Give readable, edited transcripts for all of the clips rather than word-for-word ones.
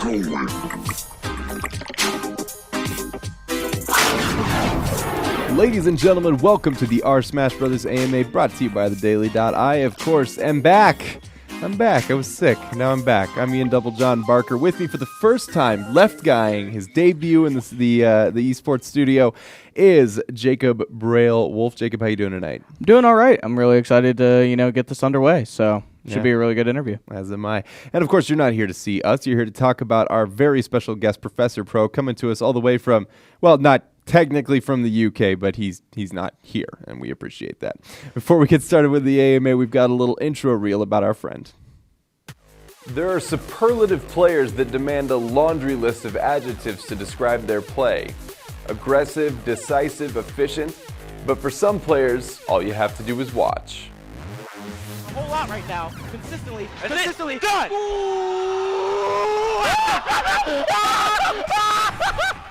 Ladies and gentlemen, welcome to the R Smashbros AMA, brought to you by the Daily Dot. I, of course, am back. I'm back. I was sick. Now I'm back. I'm Ian Double John Barker. With me for the first time, left guying his debut in the Esport studio, is Jacob Braille Wolf. Jacob, how you doing tonight? I'm doing all right. I'm really excited to get this underway. So should be a really good interview. As am I. And of course, you're not here to see us. You're here to talk about our very special guest, Professor Pro, coming to us all the way from, well, not technically from the UK, but he's not here, and we appreciate that. Before we get started with the AMA, we've got a little intro reel about our friend. There are superlative players that demand a laundry list of adjectives to describe their play. Aggressive, decisive, efficient. But for some players, all you have to do is watch. A whole lot right now. Consistently. Done!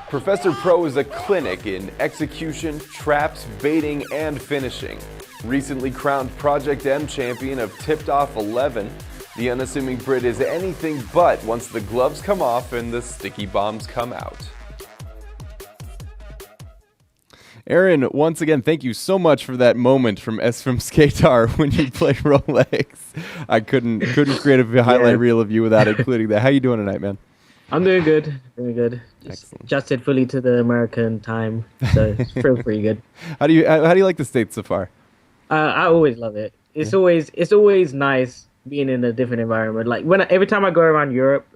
Professor Pro is a clinic in execution, traps, baiting, and finishing. Recently crowned Project M champion of Tipped Off 11, the unassuming Brit is anything but once the gloves come off and the sticky bombs come out. Aaron, once again, thank you so much for that moment from Skatar when you play Rolex. I couldn't create a highlight reel of you without including that. How you doing tonight, man? I'm doing good. Doing good. Just adjusted fully to the American time, so it's pretty good. How do you like the States so far? I always love it. It's always nice being in a different environment. Like every time I go around Europe,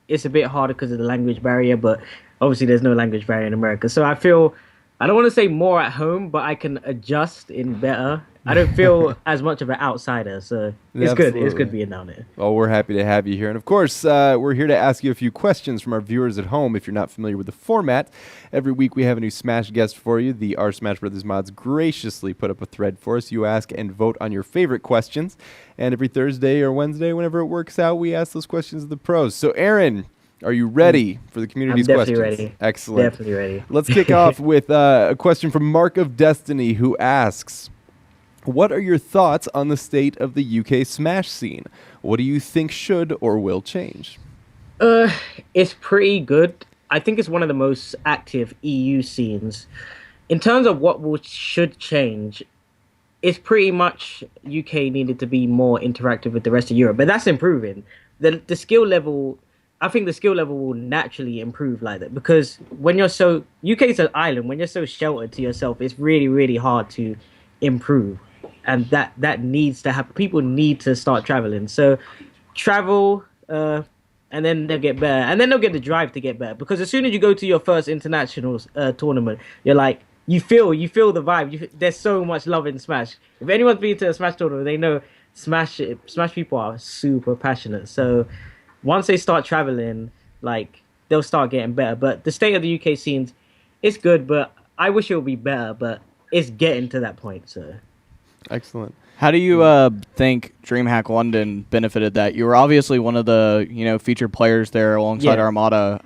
it's a bit harder because of the language barrier, but obviously there's no language barrier in America. So I feel, I don't want to say more at home, but I can adjust in better. I don't feel as much of an outsider, so it's good. It's good being down there. Well, we're happy to have you here. And of course, we're here to ask you a few questions from our viewers at home. If you're not familiar with the format, every week we have a new Smash guest for you. The R Smash Brothers mods graciously put up a thread for us. You ask and vote on your favorite questions. And every Thursday or Wednesday, whenever it works out, we ask those questions of the pros. So, Aaron, are you ready for the community's questions? I'm definitely ready. Excellent. Definitely ready. Let's kick off with a question from Mark of Destiny, who asks, what are your thoughts on the state of the UK Smash scene? What do you think should or will change? It's pretty good. I think it's one of the most active EU scenes. In terms of what should change, it's pretty much UK needed to be more interactive with the rest of Europe, but that's improving. The skill level, I think the skill level will naturally improve like that, because when you're UK's an island, when you're so sheltered to yourself, it's really, really hard to improve. And that needs to happen. People need to start traveling. So travel, and then they'll get better. And then they'll get the drive to get better. Because as soon as you go to your first international tournament, you're like, you feel the vibe. There's so much love in Smash. If anyone's been to a Smash tournament, they know Smash people are super passionate. So once they start traveling, like, they'll start getting better. But the state of the UK scenes, it's good, but I wish it would be better. But it's getting to that point, so... Excellent. How do you think DreamHack London benefited that? You were obviously one of the featured players there alongside Armada.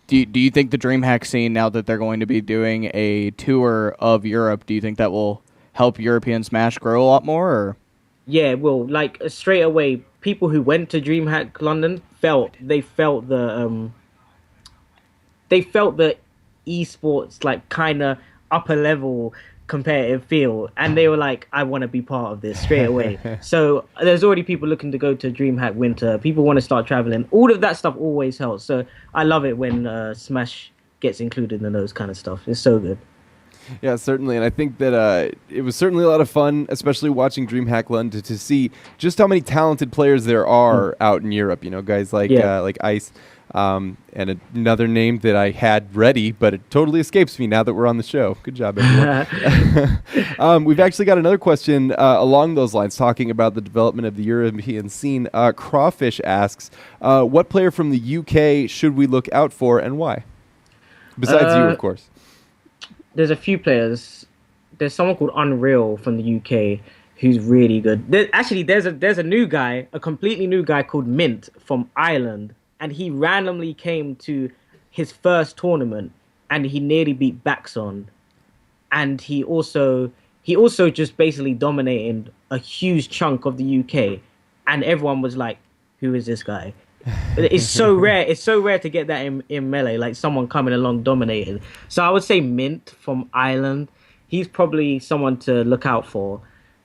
Do you think the DreamHack scene, now that they're going to be doing a tour of Europe, do you think that will help European Smash grow a lot more? Or? Yeah, it will. Like, straight away, people who went to DreamHack London felt the esports, like, kind of upper level competitive feel, and they were like, I want to be part of this straight away. So there's already people looking to go to DreamHack Winter. People want to start traveling. All of that stuff always helps. So I love it when Smash gets included in those kind of stuff. It's so good. Yeah, certainly. And I think that it was certainly a lot of fun, especially watching DreamHack London, to see just how many talented players there are out in Europe. Guys like Ice. And another name that I had ready, but it totally escapes me now that we're on the show. Good job, everyone. We've actually got another question along those lines, talking about the development of the European scene. Crawfish asks, what player from the UK should we look out for and why? Besides you, of course. There's a few players. There's someone called Unreal from the UK who's really good. There's a new guy, a completely new guy called Mint from Ireland. And he randomly came to his first tournament, and he nearly beat Baxon. And he also just basically dominated a huge chunk of the UK. And everyone was like, who is this guy? But it's so rare. It's so rare to get that in Melee, like someone coming along dominating. So I would say Mint from Ireland. He's probably someone to look out for.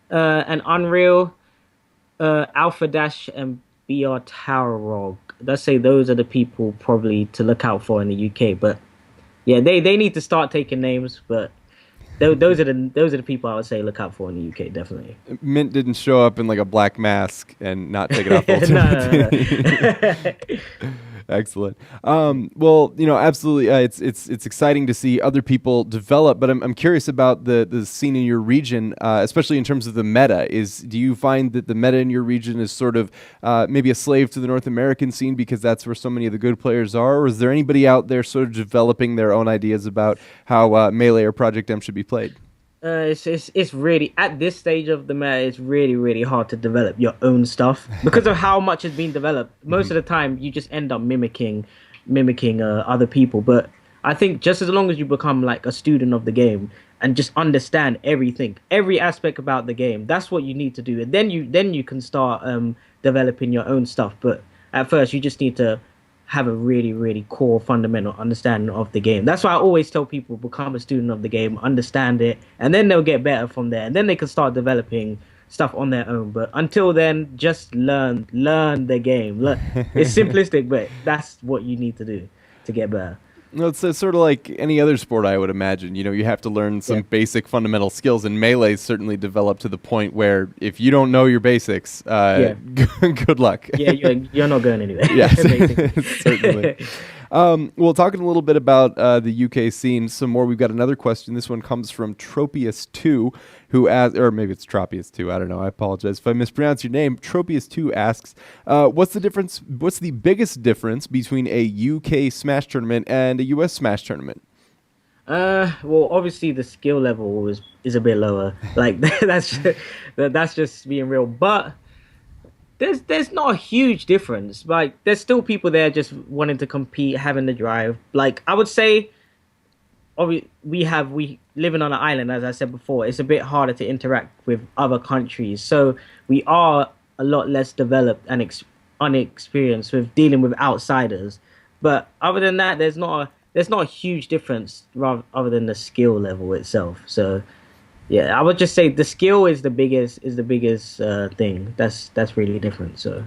And Unreal, Alpha Dash, and BR Tarog. Let's say those are the people probably to look out for in the UK. But yeah, they need to start taking names. But those are the people I would say look out for in the UK, definitely. Mint didn't show up in like a black mask and not take it off Ultimate. No. Excellent. Well, absolutely. It's exciting to see other people develop, but I'm curious about the scene in your region, especially in terms of the meta. Do you find that the meta in your region is sort of maybe a slave to the North American scene because that's where so many of the good players are, or is there anybody out there sort of developing their own ideas about how Melee or Project M should be played? It's really, at this stage of the meta, it's really, really hard to develop your own stuff because of how much has been developed. Most of the time, you just end up mimicking other people. But I think just as long as you become like a student of the game and just understand everything, every aspect about the game, that's what you need to do. And then you can start developing your own stuff. But at first, you just need to have a really, really core fundamental understanding of the game. That's why I always tell people, become a student of the game, understand it, and then they'll get better from there. And then they can start developing stuff on their own. But until then, just learn the game. It's simplistic, but that's what you need to do to get better. No, it's sort of like any other sport, I would imagine. You have to learn some basic fundamental skills, and Melee certainly developed to the point where if you don't know your basics, good luck. Yeah, you're not going anywhere. Yes, certainly. Well, talking a little bit about the UK scene some more, we've got another question. This one comes from Tropius2, who asks, or maybe it's Tropius2, I don't know, I apologize if I mispronounce your name. Tropius2 asks, what's the biggest difference between a UK Smash tournament and a US Smash tournament? Well, obviously the skill level is a bit lower. Like that's just being real. But there's not a huge difference. Like there's still people there just wanting to compete, having the drive. Like I would say, we living on an island, as I said before, it's a bit harder to interact with other countries. So we are a lot less developed and unexperienced with dealing with outsiders. But other than that, there's not a huge difference other than the skill level itself. So yeah, I would just say the skill is the biggest thing. That's really different. So,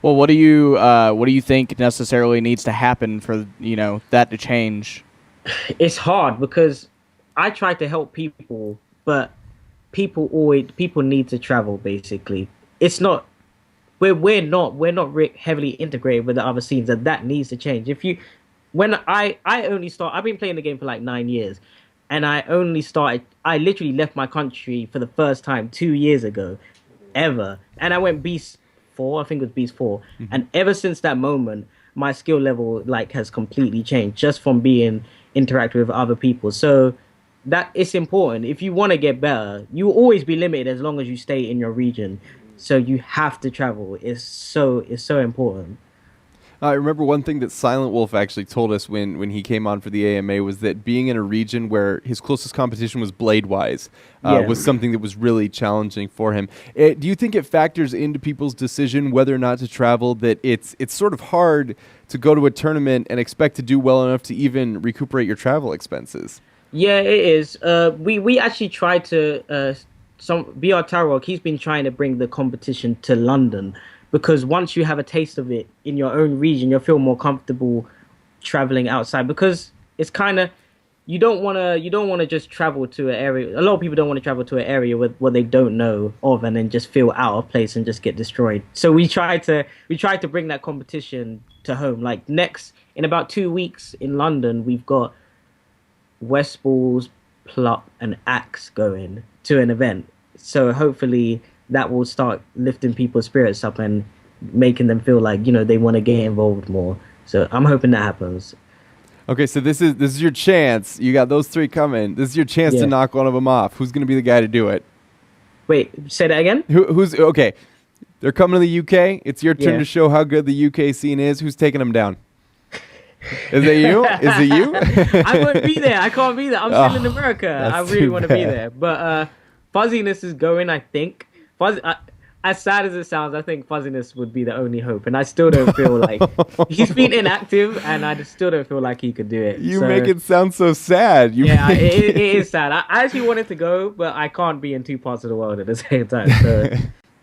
well, what do you think necessarily needs to happen for that to change? It's hard because I try to help people, but people need to travel. Basically, it's not we're not heavily integrated with the other scenes, and that needs to change. I've been playing the game for like 9 years. And I literally left my country for the first time 2 years ago, ever. And I went Beast 4, I think it was Beast 4. Mm-hmm. And ever since that moment, my skill level has completely changed just from being interactive with other people. So that it's important. If you want to get better, you will always be limited as long as you stay in your region. So you have to travel. It's so important. I remember one thing that Silent Wolf actually told us when he came on for the AMA was that being in a region where his closest competition was Blade-wise was something that was really challenging for him. Do you think it factors into people's decision whether or not to travel, that it's sort of hard to go to a tournament and expect to do well enough to even recuperate your travel expenses? Yeah, it is. We actually tried to... BR Tarok, he's been trying to bring the competition to London, because once you have a taste of it in your own region, you'll feel more comfortable traveling outside. Because it's kind of, you don't want to just travel to an area. A lot of people don't want to travel to an area where they don't know of, and then just feel out of place and just get destroyed. So we tried to bring that competition to home. Like in about 2 weeks in London, we've got West Balls, Pluck, and Axe going to an event. So hopefully that will start lifting people's spirits up and making them feel like, they want to get involved more. So I'm hoping that happens. Okay, so this is your chance. You got those 3 coming. This is your chance to knock one of them off. Who's going to be the guy to do it? Wait, say that again? Who's okay? They're coming to the UK. It's your turn to show how good the UK scene is. Who's taking them down? Is it you? Is it you? I won't be there. I can't be there. I'm still in America. I really want to be there. But Fuzziness is going, I think. as sad as it sounds, I think Fuzziness would be the only hope, and I still don't feel like he's been inactive, and I still don't feel like he could do it. You make it sound so sad. Yeah, it is sad. I actually wanted to go, but I can't be in two parts of the world at the same time. So,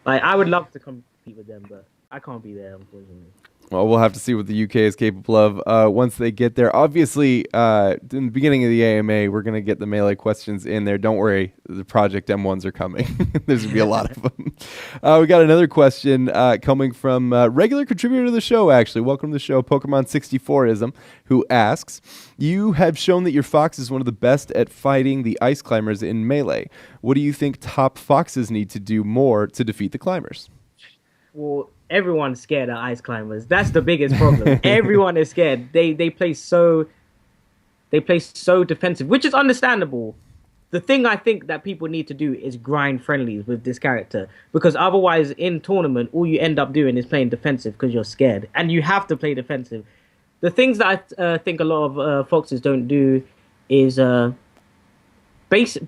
like, I would love to compete with them, but I can't be there, unfortunately. Well, we'll have to see what the UK is capable of once they get there. Obviously, in the beginning of the AMA, we're going to get the Melee questions in there. Don't worry, the Project M1s are coming. There's going to be a lot of them. We got another question coming from regular contributor to the show, actually. Welcome to the show, Pokemon64ism, who asks, you have shown that your Fox is one of the best at fighting the Ice Climbers in Melee. What do you think top Foxes need to do more to defeat the Climbers? Well, everyone's scared of Ice Climbers. That's the biggest problem. Everyone is scared. They play so defensive, which is understandable. The thing I think that people need to do is grind friendlies with this character, because otherwise in tournament all you end up doing is playing defensive because you're scared, and you have to play defensive. The things that I think a lot of Foxes don't do is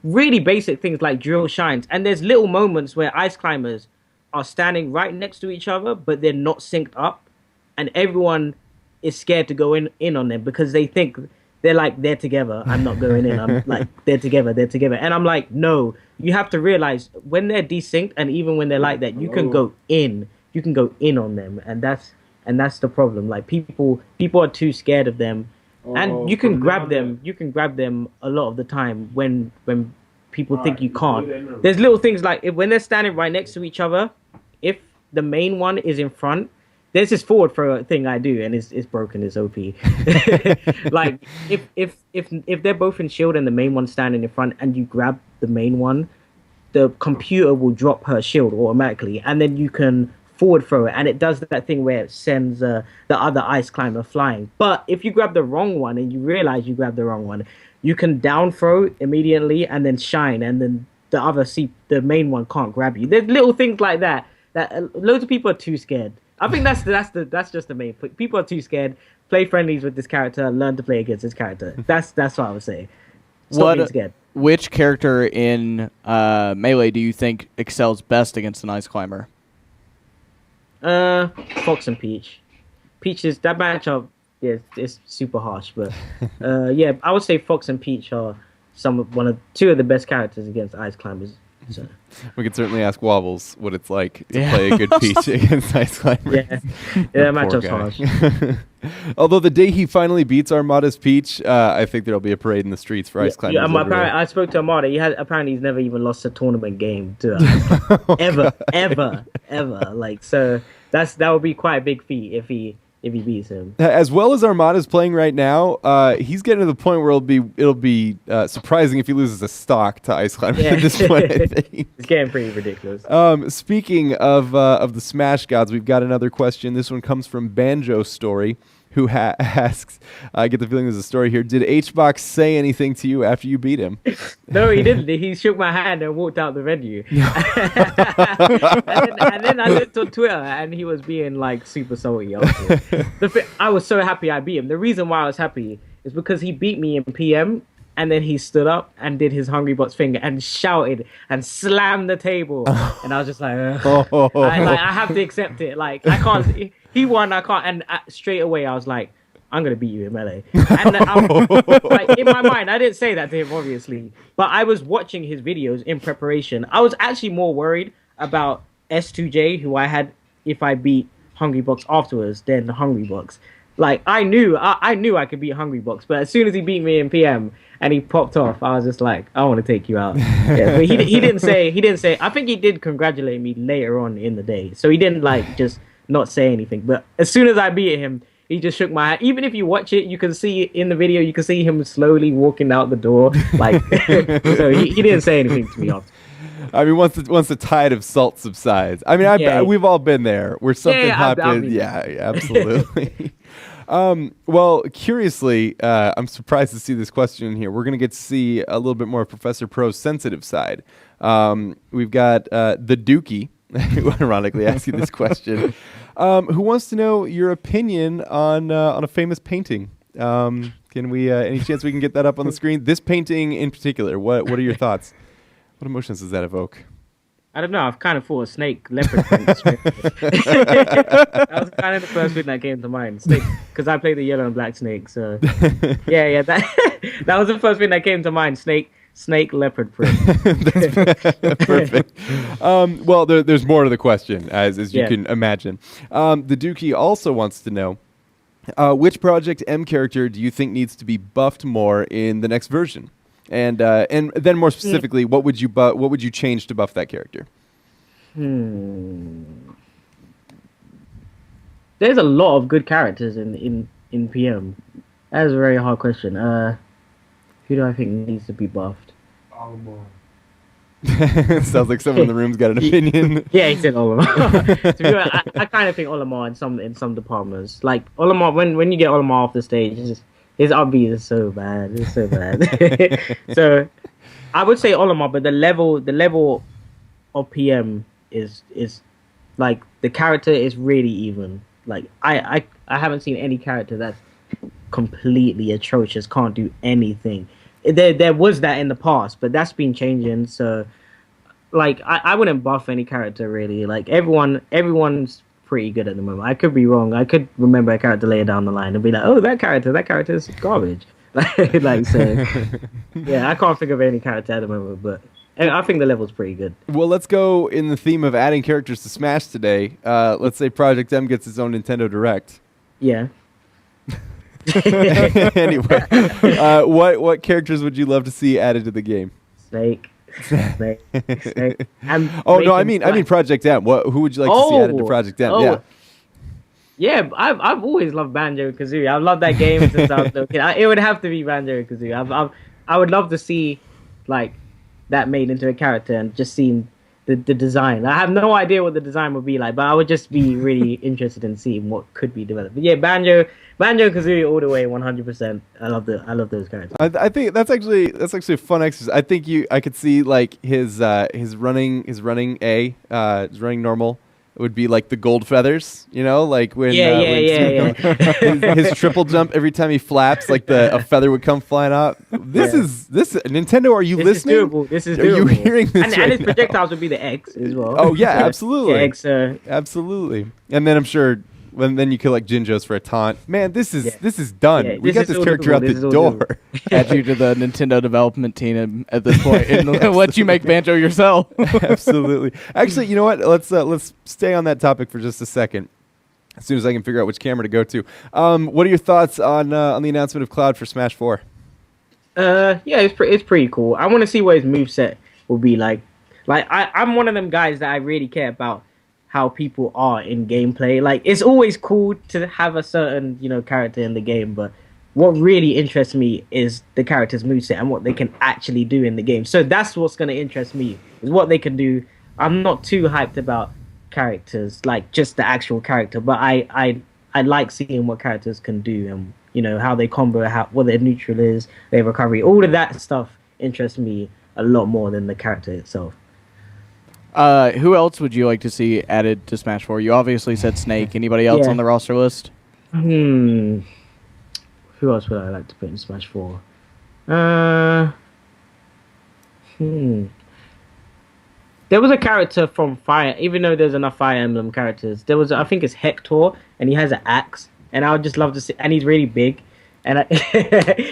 really basic things like drill shines, and there's little moments where Ice Climbers are standing right next to each other, but they're not synced up, and everyone is scared to go in on them because they think they're together. I'm not going in. I'm like, they're together. And I'm like, no, you have to realize when they're desynced, and even when they're like that, you can go in. You can go in on them, and that's the problem. Like, people are too scared of them, and you can grab them. You can grab them a lot of the time when people think you can't. There's little things like when they're standing right next to each other, if the main one is in front, there's this forward throw thing I do, and it's broken, it's OP. Like, if they're both in shield and the main one's standing in front, and you grab the main one, the computer will drop her shield automatically, and then you can forward throw it, and it does that thing where it sends the other Ice Climber flying. But if you grab the wrong one and you realize you grabbed the wrong one, you can down throw immediately and then shine, and then the main one can't grab you. There's little things like that loads of people are too scared. I think that's just the main point. People are too scared. Play friendlies with this character. Learn to play against this character. That's what I would say. Stop being scared. Which character in Melee do you think excels best against an Ice Climber? Fox and Peach. Peach is that matchup. Yeah, it's super harsh, but yeah, I would say Fox and Peach are two of the best characters against Ice Climbers. So. We could certainly ask Wobbles what it's like to play a good Peach against Ice Climbers. Yeah, matchup's harsh. Although the day he finally beats Armada's Peach, I think there'll be a parade in the streets for Ice Climbers. Yeah, I spoke to Armada. Apparently he's never even lost a tournament game to us. ever. Like, so that would be quite a big feat if he beats him. As well as Armada's playing right now, he's getting to the point where it'll be surprising if he loses a stock to Ice Climber at this point, I think. It's getting pretty ridiculous. Speaking of the Smash Gods, we've got another question. This one comes from Banjo Story, who asks, I get the feeling there's a story here, did H-Box say anything to you after you beat him? No, he didn't. He shook my hand and walked out the venue. and then I looked on Twitter, and he was being like super salty. I was so happy I beat him. The reason why I was happy is because he beat me in PM, and then he stood up and did his Hungry Box finger and shouted and slammed the table. And I was just like, I have to accept it. Like, I can't. He won, I can't. And straight away, I was like, I'm going to beat you in Melee. And like, in my mind, I didn't say that to him, obviously. But I was watching his videos in preparation. I was actually more worried about S2J, who I had if I beat Hungry Box afterwards, than Hungry Box. Like, I knew I could beat Hungry Box. But as soon as he beat me in PM and he popped off, I was just like, I want to take you out. Yeah, but he didn't say. I think he did congratulate me later on in the day. So he didn't like just not say anything. But as soon as I beat him, he just shook my hand. Even if you watch it, you can see in the video, you can see him slowly walking out the door. Like, so he didn't say anything to me after. I mean, once the tide of salt subsides. I mean, we've all been there where something happens. Yeah, absolutely. Well, curiously, I'm surprised to see this question in here. We're going to get to see a little bit more of Professor Pro's sensitive side. We've got the Dookie, who ironically asked you this question, who wants to know your opinion on a famous painting. Can we? Any chance we can get that up on the screen? This painting in particular. What are your thoughts? What emotions does that evoke? I don't know. I've kind of thought of Snake Leopard Prince. That was kind of the first thing that came to mind. Snake, because I played the yellow and black Snake. So yeah, that was the first thing that came to mind. Snake Leopard Prince. That's perfect. Well, there's more to the question, as you can imagine. The Dookie also wants to know, which Project M character do you think needs to be buffed more in the next version? And then more specifically, what would you change to buff that character? There's a lot of good characters in PM. That is a very hard question. Who do I think needs to be buffed? Sounds like someone in the room's got an opinion. Yeah, he said Olimar. To be honest, I kind of think Olimar in some departments. Like Olimar, when you get Olimar off the stage, his RB is so bad. It's so bad. So I would say Olimar, but the level of PM is like the character is really even. Like I haven't seen any character that's completely atrocious, can't do anything. There was that in the past, but that's been changing. So like I wouldn't buff any character really. Like everyone's pretty good at the moment. I could be wrong. I could remember a character later down the line and be like, oh, that character is garbage. like so. Yeah, I can't think of any character at the moment, but I think the level's pretty good. Well, let's go in the theme of adding characters to Smash today. Let's say Project M gets its own Nintendo Direct. Yeah. Anyway, what characters would you love to see added to the game? Snake. Oh no, I mean Project M. Who would you like to see added to Project M? Yeah, I've always loved Banjo-Kazooie. I've loved that game since I was a kid. It would have to be Banjo-Kazooie. I would love to see like that made into a character and just seeing the design. I have no idea what the design would be like, but I would just be really interested in seeing what could be developed. But yeah, Banjo-Kazooie all the way, 100%. I love those characters. I think that's actually a fun exercise. I think I could see like his running normal would be like the gold feathers, like when his triple jump every time he flaps, like a feather would come flying out. This is Nintendo. Are you listening? This is doable. Are you hearing this? And his projectiles would be the X as well. Oh yeah, absolutely. X, absolutely. And then I'm sure. Then you kill like Jinjos for a taunt. Man, this is done. Yeah, we got this character out the door. Add you to the Nintendo development team at this point and let you make Banjo yourself. Absolutely. Actually, you know what? Let's stay on that topic for just a second. As soon as I can figure out which camera to go to. What are your thoughts on the announcement of Cloud for Smash 4? Yeah, it's pretty cool. I want to see what his moveset will be like. Like I'm one of them guys that I really care about how people are in gameplay. Like it's always cool to have a certain, character in the game, but what really interests me is the character's moveset and what they can actually do in the game. So that's what's going to interest me, is what they can do. I'm not too hyped about characters, like just the actual character, but I like seeing what characters can do and, how they combo, what their neutral is, their recovery. All of that stuff interests me a lot more than the character itself. Who else would you like to see added to Smash 4? You obviously said Snake. Anybody else on the roster list? Who else would I like to put in Smash 4? There was a character from Fire, even though there's enough Fire Emblem characters. There was, I think it's Hector, and he has an axe, and I would just love to see, and he's really big. And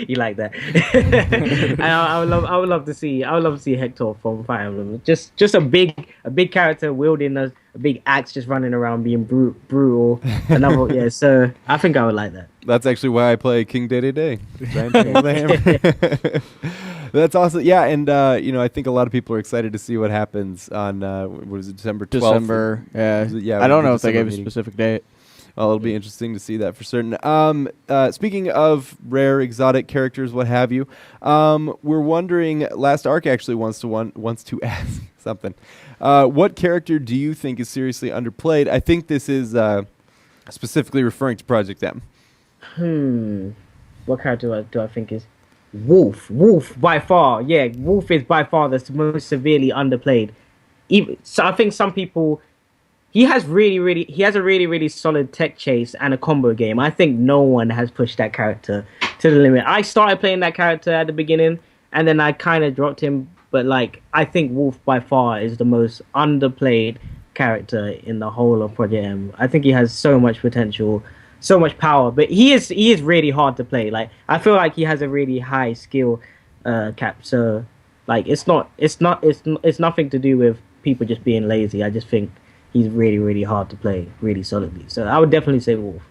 you like that? And I would love to see Hector from Fire Emblem. Just a big character wielding a big axe, just running around being brutal. So I think I would like that. That's actually why I play King Day. That's awesome. Yeah, and I think a lot of people are excited to see what happens on what is it, December 12th? December. Yeah. I don't know if they gave a specific date. Well, it'll be interesting to see that for certain. Speaking of rare exotic characters, what have you, we're wondering. Last Arc actually wants to ask something. What character do you think is seriously underplayed? I think this is specifically referring to Project M. What character do I think is Wolf? Wolf by far. Yeah, Wolf is by far the most severely underplayed. So I think some people. He has a really solid tech chase and a combo game. I think no one has pushed that character to the limit. I started playing that character at the beginning, and then I kind of dropped him but like I think Wolf by far is the most underplayed character in the whole of Project M. I think he has so much potential, so much power, but he is really hard to play. Like I feel like he has a really high skill cap. So like it's nothing to do with people just being lazy. I just think he's really hard to play, really solidly. So I would definitely say Wolf.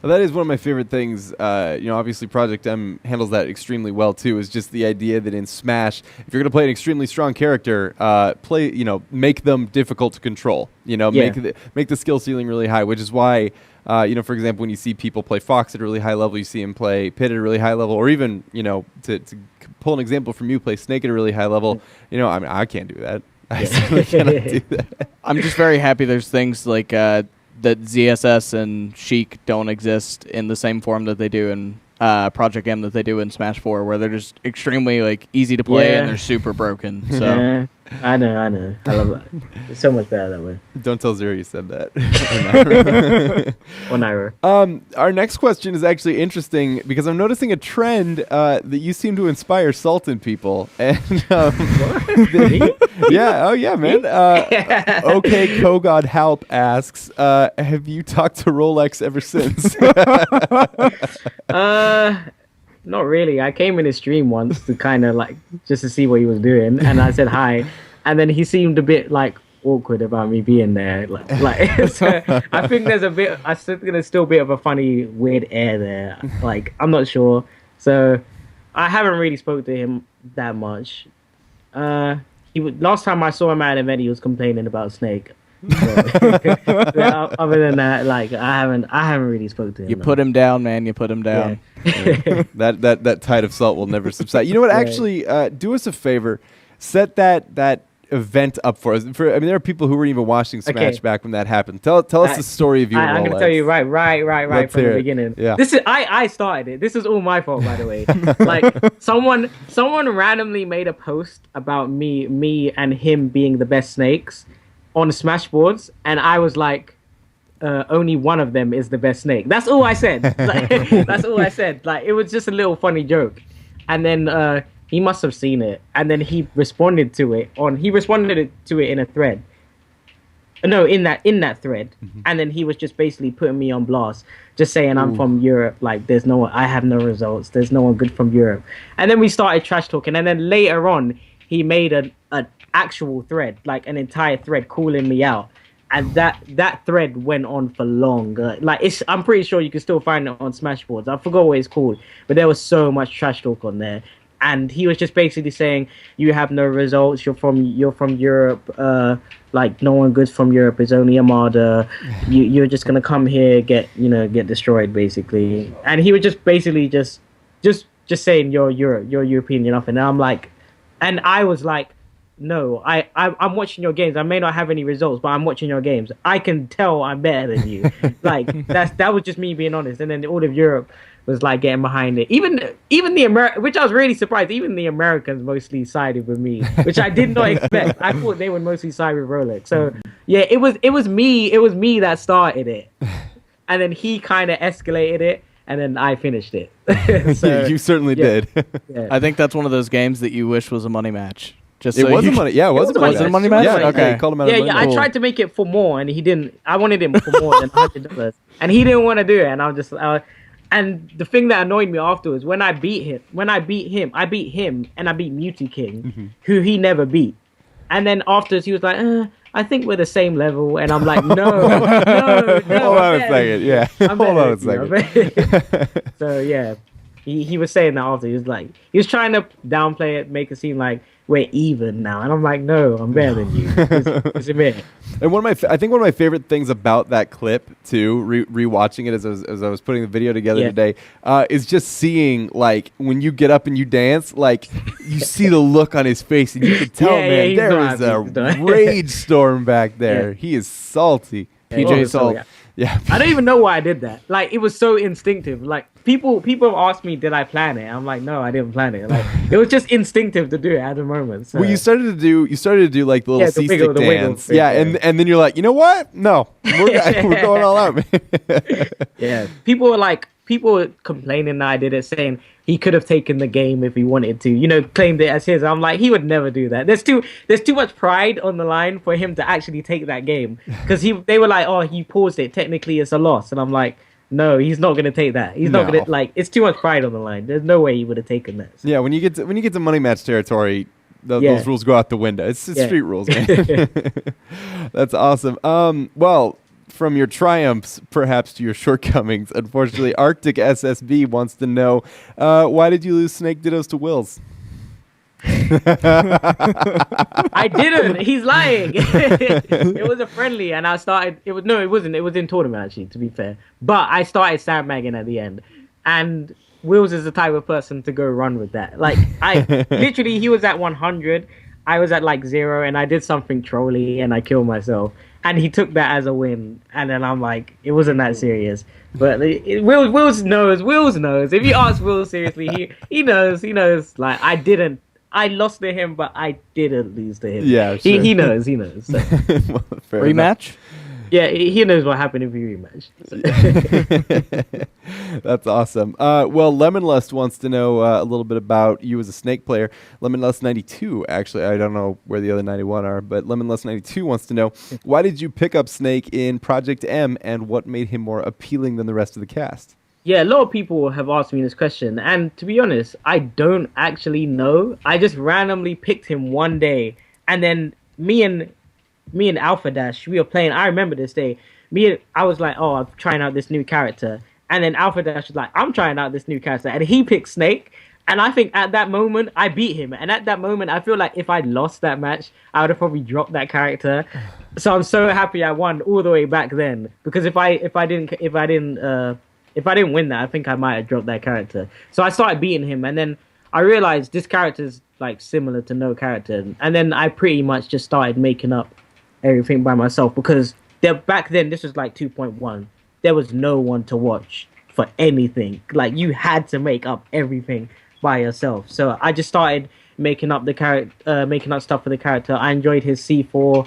Well, that is one of my favorite things. Obviously Project M handles that extremely well too. Is just the idea that in Smash, if you're going to play an extremely strong character, make them difficult to control. Make the skill ceiling really high, which is why, for example, when you see people play Fox at a really high level, you see him play Pit at a really high level, or even to pull an example from you, play Snake at a really high level. I can't do that. I certainly cannot do that. I'm just very happy there's things like that ZSS and Sheik don't exist in the same form that they do in Project M that they do in Smash 4, where they're just extremely easy to play and they're super broken. So Yeah, I know. I love that. It's so much better that way. Don't tell Zero you said that. Or Nairo. Our next question is actually interesting because I'm noticing a trend that you seem to inspire salt in people. And man. Okay, Kogod Halp asks, have you talked to Rolex ever since? Not really. I came in his stream once to kind of just to see what he was doing, and I said hi, and then he seemed a bit awkward about me being there. So I think there's still a bit of a funny, weird air there. I'm not sure. So I haven't really spoke to him that much. Last time I saw him at an event, he was complaining about Snake. Other than that, I haven't really spoke to him. You put him down, man. You put him down. Yeah. That tide of salt will never subside. You know what? Actually, do us a favor. Set that event up for us. There are people who weren't even watching Smash back when that happened. Tell us the story of you. I'm going to tell you right from the beginning. Yeah. This is I started it. This is all my fault, by the way. Someone randomly made a post about me and him being the best Snakes on Smashboards, and I was like, only one of them is the best Snake. That's all I said. That's all I said. It was just a little funny joke, and then he must have seen it, and then he responded to it in a thread. No, in that thread, and then he was just basically putting me on blast, just saying I'm from Europe. There's no one. I have no results. There's no one good from Europe. And then we started trash talking, and then later on, he made an actual thread, an entire thread calling me out, and that thread went on for long. I'm pretty sure you can still find it on Smashboards. I forgot what it's called, but there was so much trash talk on there, and he was just basically saying you have no results. You're from Europe. No one good from Europe. It's only Armada. You're just gonna come here get destroyed basically. And he was just basically just saying you're European, you're nothing. And I'm like, and I was like, no, I'm watching your games. I may not have any results, but I'm watching your games. I can tell I'm better than you. That was just me being honest. And then all of Europe was getting behind it. Even the which I was really surprised. Even the Americans mostly sided with me, which I did not expect. I thought they would mostly side with Rolex. So yeah, it was me that started it, and then he kind of escalated it. And then I finished it. So, you certainly did. Yeah. I think that's one of those games that you wish was a money match. It was a money. Yeah, it was a money match. Was it a money match? Yeah, okay. Yeah, called him out of money match. I tried to make it for more, and he didn't. I wanted him for more than $100, and he didn't want to do it. And I was just. And the thing that annoyed me afterwards, when I beat him, and I beat Mewtwo King, who he never beat. And then afterwards, he was like, I think we're the same level. And I'm like, no. Hold on a second. Yeah. Hold on a second. So, yeah. He was saying that after. He was trying to downplay it, make it seem like we're even now. And I'm like, no, I'm better than you. It's a bit. And I think one of my favorite things about that clip too, rewatching it as I was putting the video together today, is just seeing when you get up and you dance, you see the look on his face, and you can tell, man, there is a rage storm back there. Yeah. He is salty. PJ Salt. Yeah. I don't even know why I did that. It was so instinctive. People have asked me, did I plan it? I'm like, no, I didn't plan it. It was just instinctive to do it at the moment. So. Well, you started to do the little C-stick dance. Yeah, and then you're like, you know what? No, we're going all out, man. Yeah. People were like, people were complaining that I did it, saying he could have taken the game if he wanted to. Claimed it as his. I'm like, he would never do that. There's too much pride on the line for him to actually take that game. Because they were like, oh, he paused it. Technically, it's a loss, and I'm like, no, he's not gonna take that. He's not gonna it's too much pride on the line. There's no way he would have taken that. Yeah, when you get to money match territory, those rules go out the window. It's street rules, man. That's awesome. Well, from your triumphs, perhaps to your shortcomings, unfortunately, Arctic SSB wants to know, why did you lose Snake Dittos to Wills? I didn't. He's lying. It was a friendly, and I started. It wasn't. It was in tournament, actually, to be fair. But I started sandbagging at the end, and Wills is the type of person to go run with that. Like, literally, he was at 100, I was at like 0, and I did something trolly, and I killed myself. And he took that as a win, and then I'm like, it wasn't that serious. But Wills knows. Wills knows. If you ask Wills seriously, he knows. He knows. Like, I lost to him, but I didn't lose to him. Yeah, sure. He knows. He knows. So. Well, rematch? Yeah, he knows what happened if we rematch. So. That's awesome. Well, Lemonlust wants to know a little bit about you as a Snake player. Lemonlust 92, actually. I don't know where the other 91 are, but Lemonlust 92 wants to know, why did you pick up Snake in Project M, and what made him more appealing than the rest of the cast? Yeah, a lot of people have asked me this question, and to be honest, I don't actually know. I just randomly picked him one day, and then me and Alpha Dash, we were playing. I remember this day. I was like, oh, I'm trying out this new character, and then Alpha Dash was like, I'm trying out this new character, and he picked Snake. And I think at that moment I beat him, and at that moment I feel like if I'd lost that match, I would have probably dropped that character. So I'm so happy I won all the way back then, because if I didn't win that, I think I might have dropped that character. So I started beating him, and then I realized this character's like similar to no character, and then I pretty much just started making up everything by myself, because back then, this was like 2.1, there was no one to watch for anything. Like, you had to make up everything by yourself. So I just started making up making up stuff for the character. I enjoyed his C4,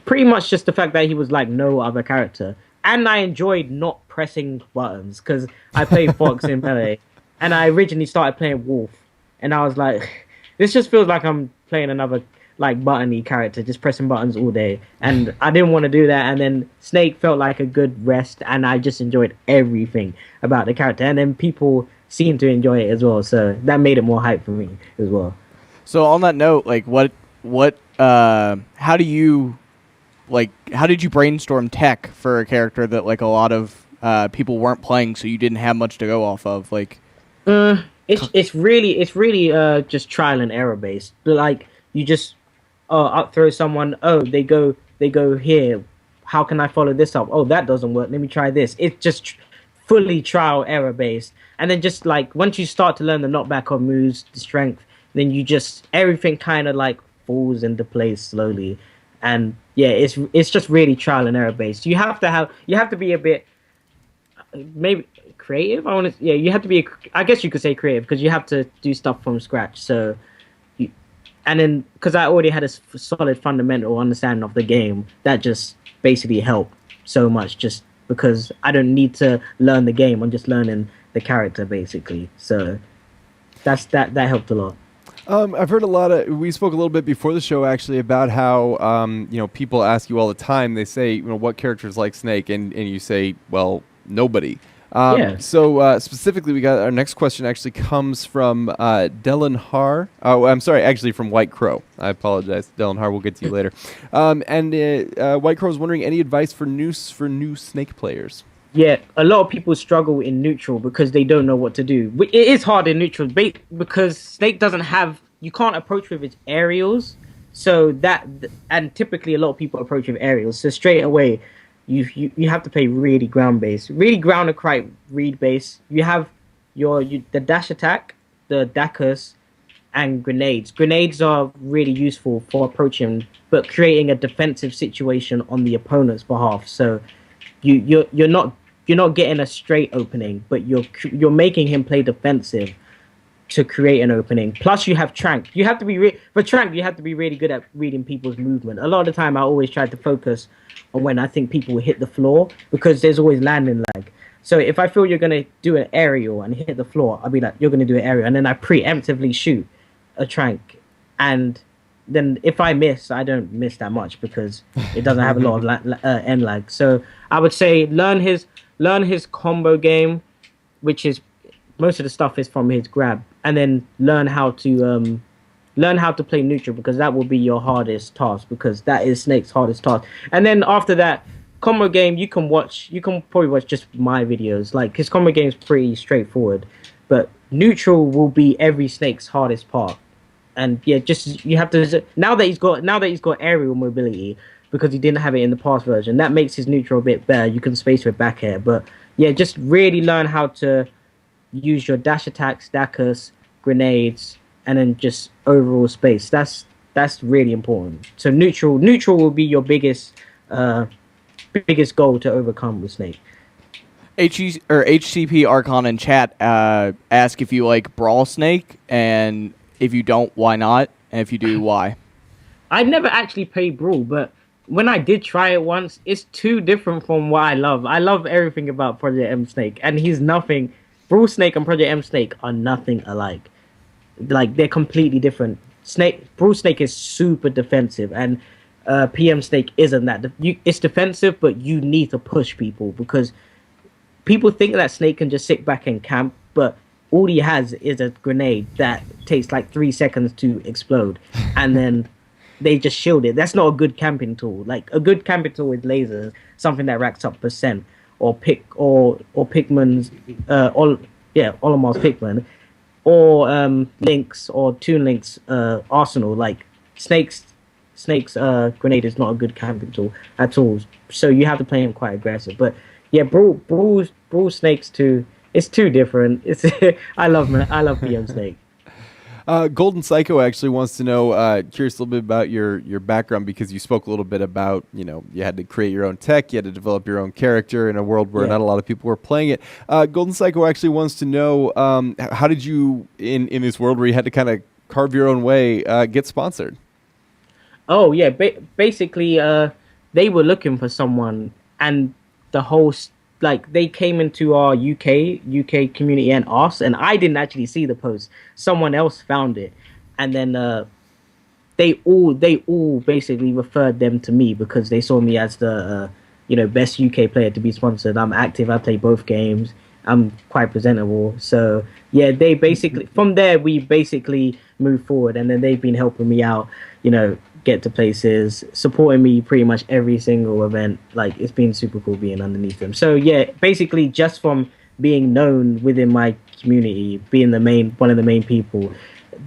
pretty much just the fact that he was like no other character. And I enjoyed not pressing buttons, because I played Fox in Melee, and I originally started playing Wolf, and I was like, this just feels like I'm playing another like buttony character, just pressing buttons all day, and I didn't want to do that. And then Snake felt like a good rest, and I just enjoyed everything about the character, and then people seemed to enjoy it as well, so that made it more hype for me as well. So on that note, like, how did you brainstorm tech for a character that like a lot of people weren't playing, so you didn't have much to go off of? Like, it's really just trial and error based. Like, you just up throw someone, they go here, how can I follow this up? Oh, that doesn't work, let me try this. It's just fully trial error based. And then just like once you start to learn the knockback of moves, the strength, then you just everything kind of like falls into place slowly. And yeah, it's just really trial and error based. You have to be a bit maybe creative. You have to be, I guess you could say creative, because you have to do stuff from scratch. So and then because I already had a solid fundamental understanding of the game, that just basically helped so much, just because I don't need to learn the game, I'm just learning the character basically. So that helped a lot. I've heard we spoke a little bit before the show actually about how, people ask you all the time, they say, what characters like Snake? And you say, well, nobody. Yeah. So specifically, we got our next question actually comes from Dylan Har. Oh, I'm sorry, actually from White Crow. I apologize, Dylan Har. We'll get to you later. And White Crow is wondering, any advice for new Snake players? Yeah, a lot of people struggle in neutral because they don't know what to do. It is hard in neutral because Snake doesn't have, you can't approach with its aerials. So and typically a lot of people approach with aerials. So straight away, you have to play really ground based, really ground and quite read based. You have the dash attack, the Dakus, and grenades. Grenades are really useful for approaching, but creating a defensive situation on the opponent's behalf. So you're not getting a straight opening, but you're making him play defensive to create an opening. Plus, you have Trank. You have to be for Trank. You have to be really good at reading people's movement. A lot of the time, I always try to focus on when I think people will hit the floor, because there's always landing lag. So if I feel you're gonna do an aerial and hit the floor, I'll be like, you're gonna do an aerial, and then I preemptively shoot a trank, and then if I miss, I don't miss that much because it doesn't have a lot of end lag. So I would say learn his combo game, which is most of the stuff is from his grab, and then learn how to play neutral, because that will be your hardest task, because that is Snake's hardest task. And then after that combo game, you can probably watch just my videos. Like, his combo game is pretty straightforward, but neutral will be every Snake's hardest part. And yeah, just you have to, now that he's got aerial mobility, because he didn't have it in the past version, that makes his neutral a bit better. You can space with back air, but yeah, just really learn how to use your dash attacks, dackers, grenades, and then just overall space. That's really important. So neutral will be your biggest goal to overcome with Snake. HCP Archon in chat ask if you like Brawl Snake, and if you don't, why not? And if you do, why? I've never actually played Brawl, but when I did try it once, it's too different from what I love. I love everything about Project M Snake, and he's nothing. Brawl Snake and Project M Snake are nothing alike. Like, they're completely different. Brawl Snake is super defensive, and PM Snake isn't that. It's defensive, but you need to push people, because people think that Snake can just sit back and camp, but all he has is a grenade that takes like 3 seconds to explode, and then they just shield it. That's not a good camping tool. Like, a good camping tool with lasers, something that racks up percent, or Pikmin's Olimar's Pikmin, or Link's or Toon Link's arsenal. Like, Snake's grenade is not a good camping tool at all. So you have to play him quite aggressive. But yeah, Brawl Snake's it's too different. I love PM Snake. Golden Psycho actually wants to know, curious a little bit about your background, because you spoke a little bit about, you had to create your own tech, you had to develop your own character in a world where not a lot of people were playing it. Golden Psycho actually wants to know, how did you, in this world where you had to kind of carve your own way, get sponsored? Oh, yeah. Basically, they were looking for someone, and the host, they came into our UK community and asked, and I didn't actually see the post. Someone else found it, and then they all basically referred them to me, because they saw me as the best UK player to be sponsored. I'm active. I play both games. I'm quite presentable. So yeah, they basically, from there we basically moved forward, and then they've been helping me out. Get to places, supporting me pretty much every single event. Like, it's been super cool being underneath them. So yeah, basically just from being known within my community, being one of the main people,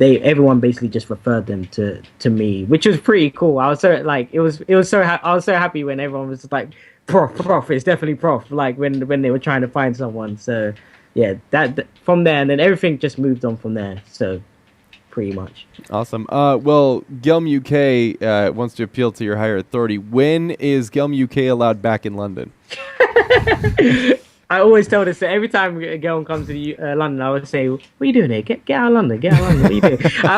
everyone basically just referred them to me, which was pretty cool. I was so I was so happy when everyone was like, prof, it's definitely prof, like when they were trying to find someone. So yeah, that from there, and then everything just moved on from there. So pretty much. Awesome. Well, Gelm UK wants to appeal to your higher authority. When is Gelm UK allowed back in London? I always tell this, every time Gelm comes to London, I always say, what are you doing here? Get out of London. Get out of London. What are you doing? I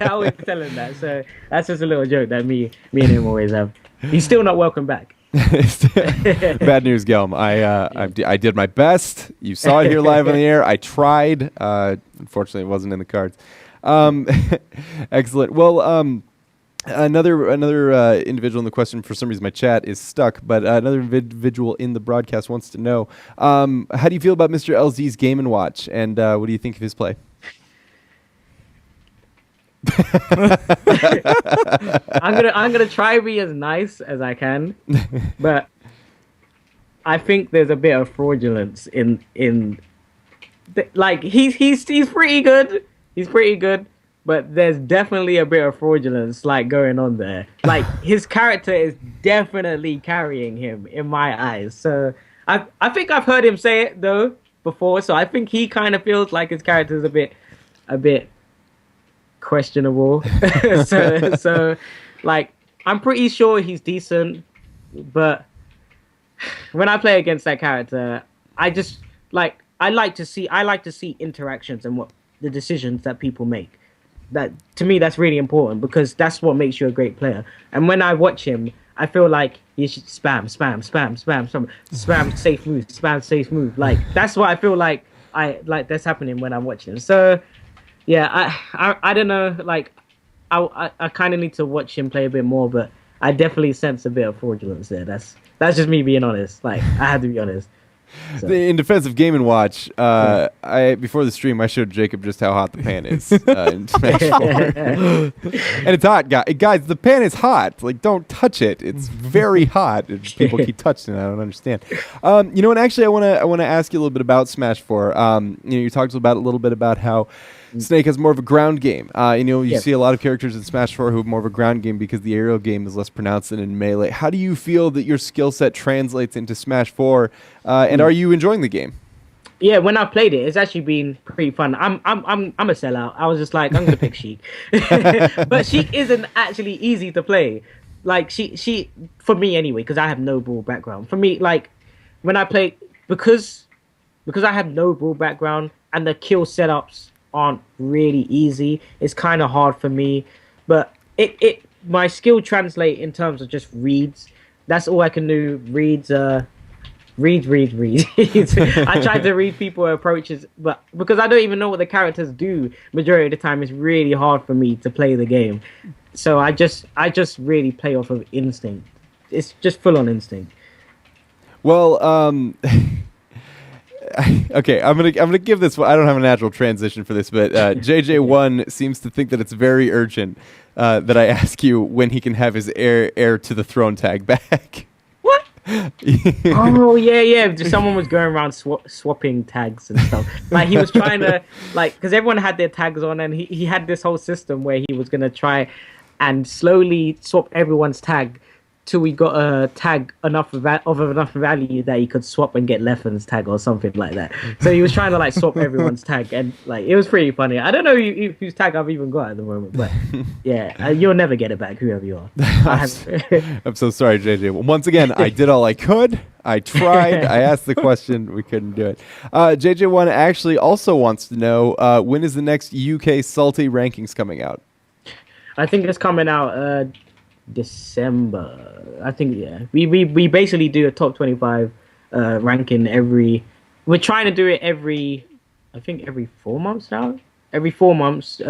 always tell him that. So that's just a little joke that me and him always have. He's still not welcome back. Bad news, Gelm. I did my best. You saw it here live on the air. I tried. Unfortunately, it wasn't in the cards. Excellent. Well, another individual in the question, for some reason my chat is stuck, but another individual in the broadcast wants to know, how do you feel about Mr. LZ's Game & Watch, and what do you think of his play? I'm gonna try to be as nice as I can, but I think there's a bit of fraudulence in he's pretty good. He's pretty good, but there's definitely a bit of fraudulence going on there. Like, his character is definitely carrying him in my eyes. So I think I've heard him say it though before. So I think he kind of feels like his character is a bit questionable. so I'm pretty sure he's decent, but when I play against that character, I just I like to see interactions and what the decisions that people make. That, to me, that's really important, because that's what makes you a great player. And when I watch him, I feel like you should spam safe move. Like that's what I feel like that's happening when I'm watching. So yeah, I don't know. Like I kind of need to watch him play a bit more, but I definitely sense a bit of fraudulence there. That's just me being honest. Like I had to be honest. So. In defense of Game & Watch, I before the stream I showed Jacob just how hot the pan is in Smash 4. And it's hot, guys. The pan is hot. Like, don't touch it. It's very hot. People keep touching it. I don't understand. You know, and actually, I want to ask you a little bit about Smash 4. You know, you talked about a little bit about how Snake has more of a ground game. You know, you see a lot of characters in Smash 4 who have more of a ground game because the aerial game is less pronounced than in Melee. How do you feel that your skill set translates into Smash 4, and are you enjoying the game? Yeah, when I played it, it's actually been pretty fun. I'm a sellout. I was just like, I'm gonna pick Sheik, but Sheik isn't actually easy to play. Like she for me anyway, because I have no Brawl background. For me, like when I play, because I have no Brawl background and the kill setups aren't really easy. It's kind of hard for me, but my skill translate in terms of just reads. That's all I can do. Reads. I tried to read people's approaches, but because I don't even know what the characters do majority of the time, it's really hard for me to play the game. So I just really play off of instinct. It's just full on instinct. Well, okay, I'm gonna give this one. I don't have a natural transition for this, but JJ1 seems to think that it's very urgent that I ask you when he can have his heir to the throne tag back. What? Oh yeah. Someone was going around swapping tags and stuff. Like he was trying to because everyone had their tags on, and he had this whole system where he was gonna try and slowly swap everyone's tag till we got a tag enough value that he could swap and get Leffen's tag or something like that. So he was trying to swap everyone's tag, and it was pretty funny. I don't know whose tag I've even got at the moment, but yeah, you'll never get it back, whoever you are. I'm so sorry, JJ. Once again, I did all I could. I tried. I asked the question. We couldn't do it. JJ1 actually also wants to know when is the next UK Salty rankings coming out? I think it's coming out December. I think we basically do a top 25 ranking we're trying to do it every 4 months now. Every 4 months,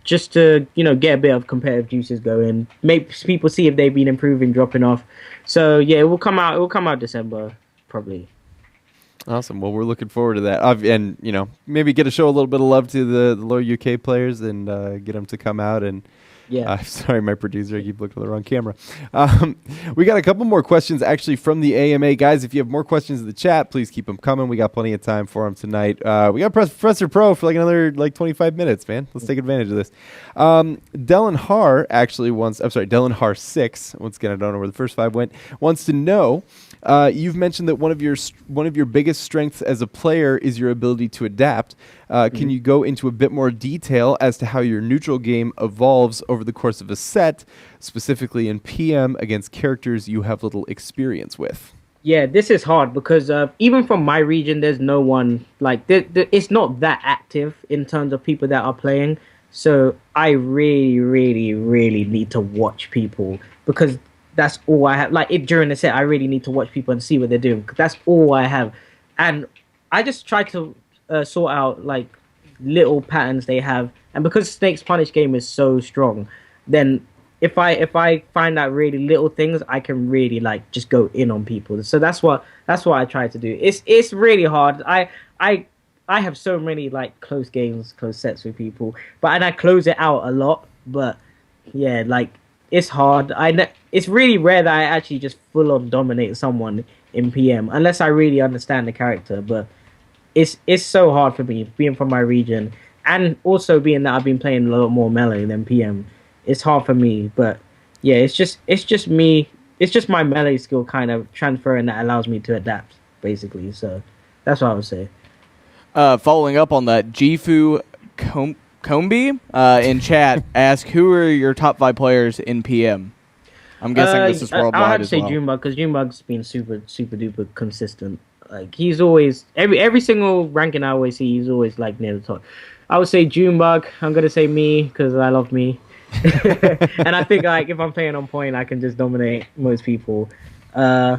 just to get a bit of competitive juices going, make people see if they've been improving, dropping off. So yeah, it will come out December probably. Awesome. Well, we're looking forward to that, and maybe get to show a little bit of love to the lower UK players and get them to come out and. Yeah. Sorry, my producer. I keep looking at the wrong camera. We got a couple more questions actually from the AMA. Guys, if you have more questions in the chat, please keep them coming. We got plenty of time for them tonight. We got Professor Pro for another 25 minutes, man. Let's take advantage of this. Dylan Har actually Dylan Har 6, once again, I don't know where the first 5 went, wants to know, you've mentioned that one of your biggest strengths as a player is your ability to adapt. Can you go into a bit more detail as to how your neutral game evolves over the course of a set, specifically in PM against characters you have little experience with? Yeah, this is hard because even from my region, there's no one it's not that active in terms of people that are playing. So I really, really, really need to watch people because that's all I have. During the set, I really need to watch people and see what they're doing. That's all I have, and I just try to sort out little patterns they have. And because Snake's punish game is so strong, then if I find out really little things, I can really just go in on people. So that's what I try to do. It's really hard. I have so many close games, close sets with people, and I close it out a lot. But yeah, it's hard. It's really rare that I actually just full on dominate someone in PM unless I really understand the character. But it's so hard for me being from my region, and also being that I've been playing a lot more melee than PM. It's hard for me, but yeah, it's just me. It's just my melee skill kind of transferring that allows me to adapt, basically. So that's what I would say. Following up on that, Jifu Kombi in chat asked, who are your top 5 players in PM? I'm guessing this is worldwide. I'll have to say Junebug, because Junebug's been super duper consistent. He's always every single ranking I always see, he's always near the top. I would say Junebug. I'm gonna say me because I love me. And I think like if I'm playing on point, I can just dominate most people. Uh,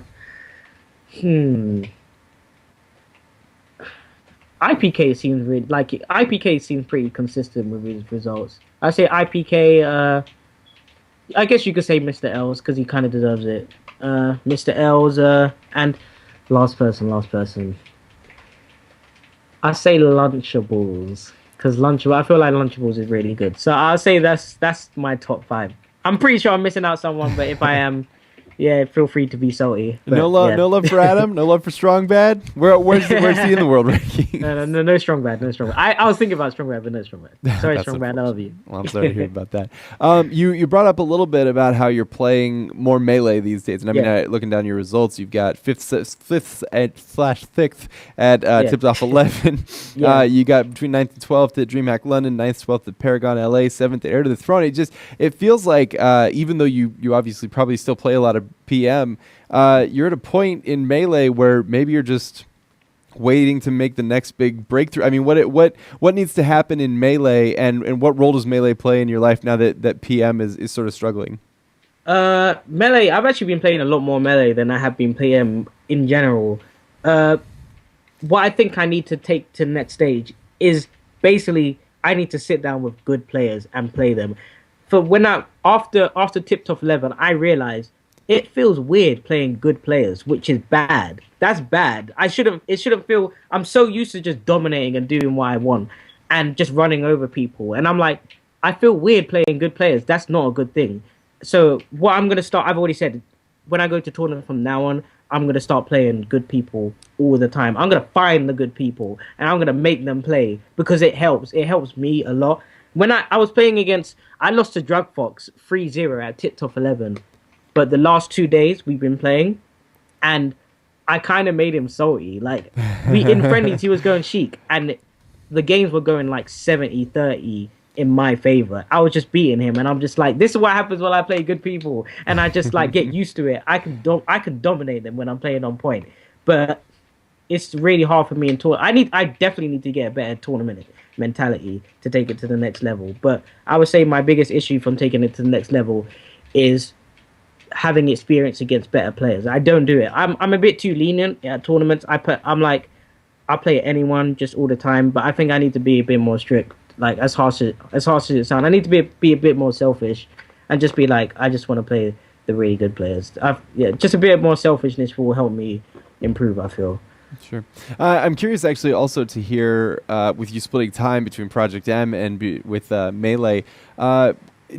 hmm. IPK seems really like IPK seems pretty consistent with his results. I say IPK. I guess you could say Mr. L's because he kind of deserves it. Mr. L's. And last person. I say Lunchables because Lunchables. I feel like Lunchables is really good. So I'll say that's my top 5. I'm pretty sure I'm missing out someone, but if I am, yeah, feel free to be salty. But, no love, yeah. no love for Adam. No love for Strong Bad. Where's he in the world ranking? No strong bad. I was thinking about strong bad, but no strong bad. Sorry, That's strong bad. I love you. Well, I'm sorry to hear about that. You brought up a little bit about how you're playing more melee these days, and I mean, looking down your results, you've got fifth at /6th at Tipped Off 11. You got between 9th and 12th at DreamHack London, 9th, 12th at Paragon LA, 7th at Heir to the Throne. It feels like even though you obviously probably still play a lot of PM, you're at a point in melee where maybe you're just waiting to make the next big breakthrough. I mean, what needs to happen in melee, and what role does melee play in your life now that PM is sort of struggling? Melee. I've actually been playing a lot more melee than I have been PM in general. What I think I need to take to the next stage is basically I need to sit down with good players and play them. For when after Tipped Off 11, I realized it feels weird playing good players, which is bad. That's bad. It shouldn't feel. I'm so used to just dominating and doing what I want and just running over people. And I'm like, I feel weird playing good players. That's not a good thing. So what I'm gonna start. I've already said, when I go to tournament from now on, I'm gonna start playing good people all the time. I'm gonna find the good people and I'm gonna make them play because it helps. It helps me a lot. When I was playing against, I lost to Drug Fox 3-0 at Tipped Off 11. But the last 2 days we've been playing, and I kind of made him salty. Like, in friendlies, he was going Sheik, and the games were going like 70-30 in my favor. I was just beating him, and I'm just like, this is what happens when I play good people, and I just like get used to it. I can dominate them when I'm playing on point, but it's really hard for me in tournament. I definitely need to get a better tournament mentality to take it to the next level. But I would say my biggest issue from taking it to the next level is having experience against better players. I don't do it. I'm a bit too lenient at tournaments. I play anyone just all the time, but I think I need to be a bit more strict. Like as harsh as it sounds, I need to be a bit more selfish and just be like, I just want to play the really good players. Just a bit more selfishness will help me improve, I feel. Sure. I'm curious actually also to hear with you splitting time between Project M and with Melee,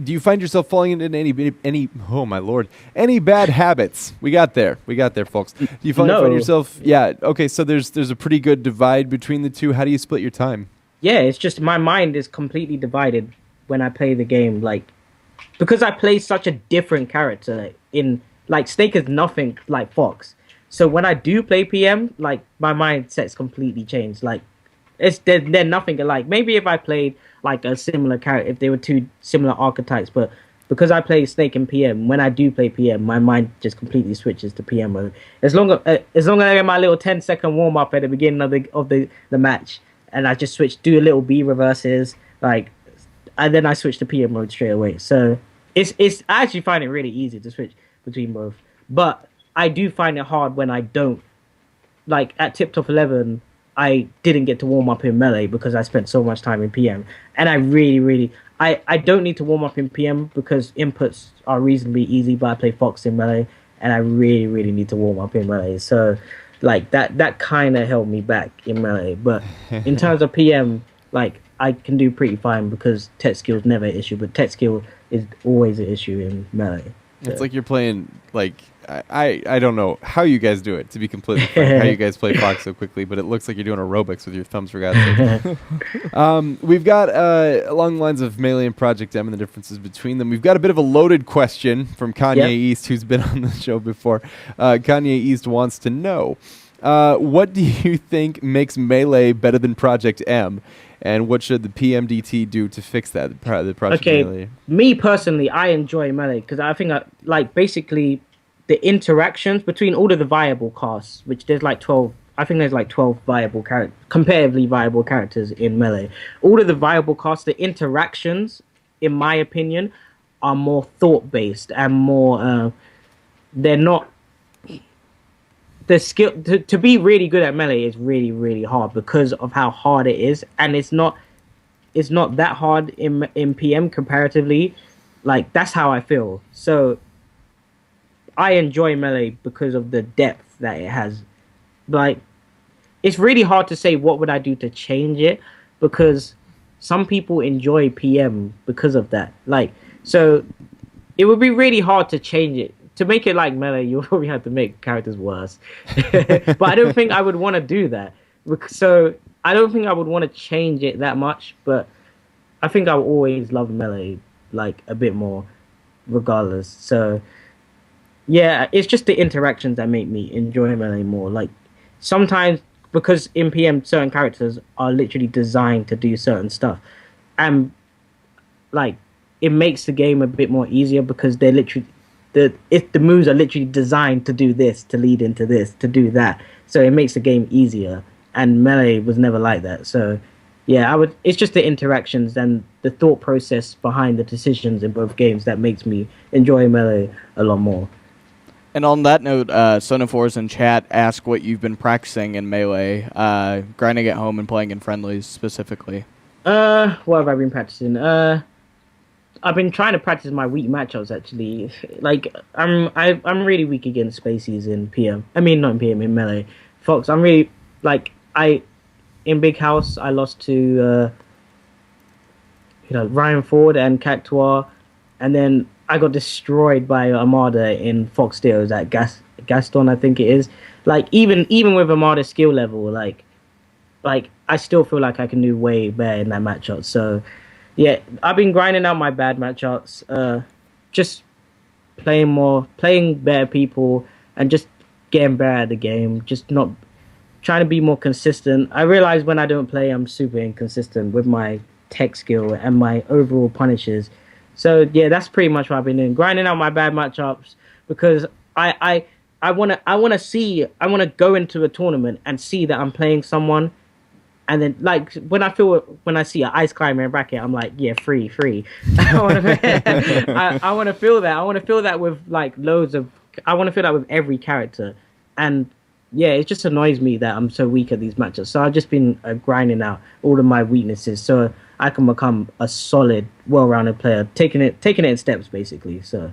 do you find yourself falling into any oh my lord, any bad habits? We got there, folks. Do you find yourself? Yeah. Okay. So there's a pretty good divide between the two. How do you split your time? Yeah, it's just my mind is completely divided when I play the game. Like, because I play such a different character in like Snake is nothing like Fox. So when I do play PM, like my mindset's completely changed. Like, they're nothing alike. Maybe if I played like a similar character, if they were two similar archetypes, but because I play Snake and PM, when I do play PM, my mind just completely switches to PM mode. As long as I get my little 10-second warm up at the beginning of the match, and I just do a little B reverses, like, and then I switch to PM mode straight away. So I actually find it really easy to switch between both, but I do find it hard when I don't. Like at Tip Top 11, I didn't get to warm up in Melee because I spent so much time in PM. And I really, I don't need to warm up in PM because inputs are reasonably easy, but I play Fox in Melee, and I really need to warm up in Melee. So, like, that kind of held me back in Melee. But in terms of PM, like, I can do pretty fine because tech skill's never an issue, but tech skill is always an issue in Melee. So. It's like you're playing, like, I don't know how you guys do it, to be completely frank, how you guys play Fox so quickly, but it looks like you're doing aerobics with your thumbs, for God's sake. We've got, along the lines of Melee and Project M and the differences between them, we've got a bit of a loaded question from Kanye East, who's been on the show before. Kanye East wants to know, what do you think makes Melee better than Project M? And what should the PMDT do to fix that? The Project Melee? Me personally, I enjoy Melee because I think basically the interactions between all of the viable casts, which there's like 12. I think there's like 12 comparatively viable characters in Melee. All of the viable casts, the interactions in my opinion, are more thought based and more. They're not. The skill to be really good at melee is really, really hard because of how hard it is, and it's not that hard in PM comparatively. Like, that's how I feel. So I enjoy melee because of the depth that it has. Like, it's really hard to say what would I do to change it, because some people enjoy PM because of that. Like, so it would be really hard to change it. To make it like melee, you'll probably have to make characters worse. But I don't think I would want to do that. So I don't think I would want to change it that much, but I think I will always love melee like a bit more regardless. So yeah, it's just the interactions that make me enjoy melee more. Like, sometimes, because in PM certain characters are literally designed to do certain stuff, and like, it makes the game a bit more easier because they're literally the moves are literally designed to do this, to lead into this, to do that. So it makes the game easier. And melee was never like that. So yeah, it's just the interactions and the thought process behind the decisions in both games that makes me enjoy melee a lot more. And on that note, Sonophores in chat ask what you've been practicing in melee, grinding at home and playing in friendlies specifically. What have I been practicing? I've been trying to practice my weak matchups actually. Like, I'm really weak against Spacies in PM. I mean, not in PM, in melee. Fox, I'm really like in Big House. I lost to Ryan Ford and Cactuar, and then I got destroyed by Armada in Fox Deals at Gaston, I think it is. Like, even with Armada's skill level, like I still feel like I can do way better in that matchup. So yeah, I've been grinding out my bad matchups, just playing better people, and just getting better at the game. Just not trying to be more consistent. I realize when I don't play, I'm super inconsistent with my tech skill and my overall punishes. So yeah, that's pretty much what I've been doing, grinding out my bad matchups, because I want to go into a tournament and see that I'm playing someone. And then, like, when I see an Ice Climber in bracket, I'm like, yeah, free. I want to feel that. I want to feel that with like I want to feel that with every character. And yeah, it just annoys me that I'm so weak at these matches. So I've just been grinding out all of my weaknesses so I can become a solid, well-rounded player, taking it in steps basically. So.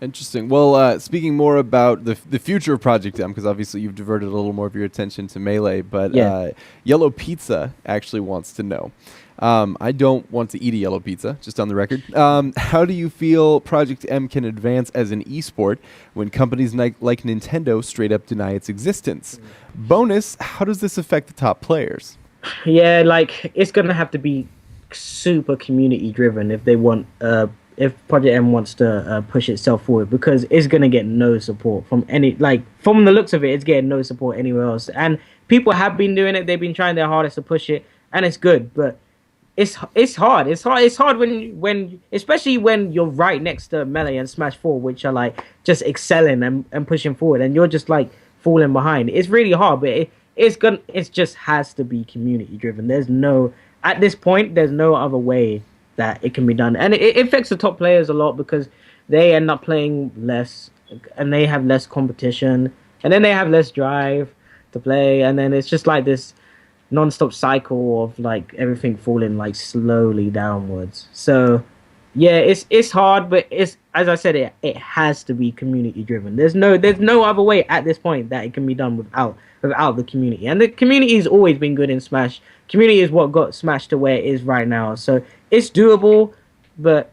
Interesting. Well, speaking more about the future of Project M, because obviously you've diverted a little more of your attention to Melee, but yeah. Yellow Pizza actually wants to know. I don't want to eat a yellow pizza, just on the record. How do you feel Project M can advance as an esport when companies like Nintendo straight up deny its existence? Bonus, how does this affect the top players? Yeah, like, it's going to have to be super community driven if they want if Project M wants to push itself forward, because it's going to get no support from from the looks of it, it's getting no support anywhere else. And people have been doing it. They've been trying their hardest to push it, and it's good, but it's hard. It's hard when especially when you're right next to Melee and Smash 4, which are like just excelling and pushing forward, and you're just like falling behind. It's really hard, but it just has to be community driven. At this point, there's no other way that it can be done, and it affects the top players a lot because they end up playing less, and they have less competition, and then they have less drive to play, and then it's just like this non-stop cycle of like everything falling like slowly downwards. So yeah, it's hard, but it's, as I said, it has to be community driven. There's no other way at this point that it can be done without the community, and the community has always been good in Smash. Community is what got Smash to where it is right now, so it's doable, but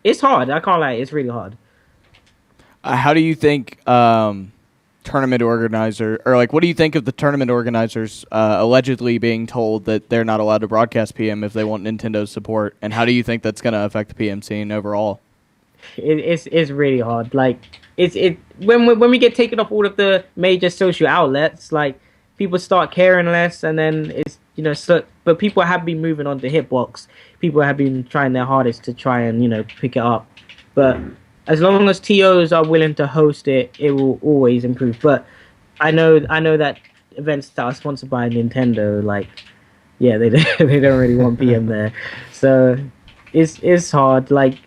it's hard. I can't lie, it's really hard. How do you think tournament organizer, or like, what do you think of the tournament organizers allegedly being told that they're not allowed to broadcast PM if they want Nintendo's support, and how do you think that's going to affect the PM scene overall? It's really hard. Like, when we get taken off all of the major social outlets, like, people start caring less, and then it's, but people have been moving on to Hitbox. People have been trying their hardest to try and pick it up, but as long as TOs are willing to host it, it will always improve. But I know that events that are sponsored by Nintendo, like, yeah, they don't really want PM there. So it's hard. Like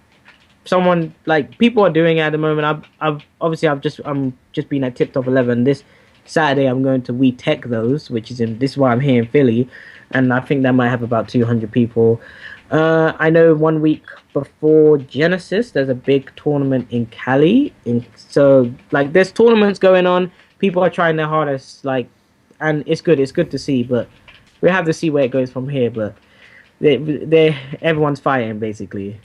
someone like people are doing it at the moment. I'm just been at Tip Top 11 this Saturday. I'm going to We Tech those, which is this is why I'm here in Philly, and I think that might have about 200 people. I know 1 week before Genesis, there's a big tournament in Cali, so like there's tournaments going on. People are trying their hardest, like, and it's good. It's good to see, but we have to see where it goes from here. But everyone's fighting basically.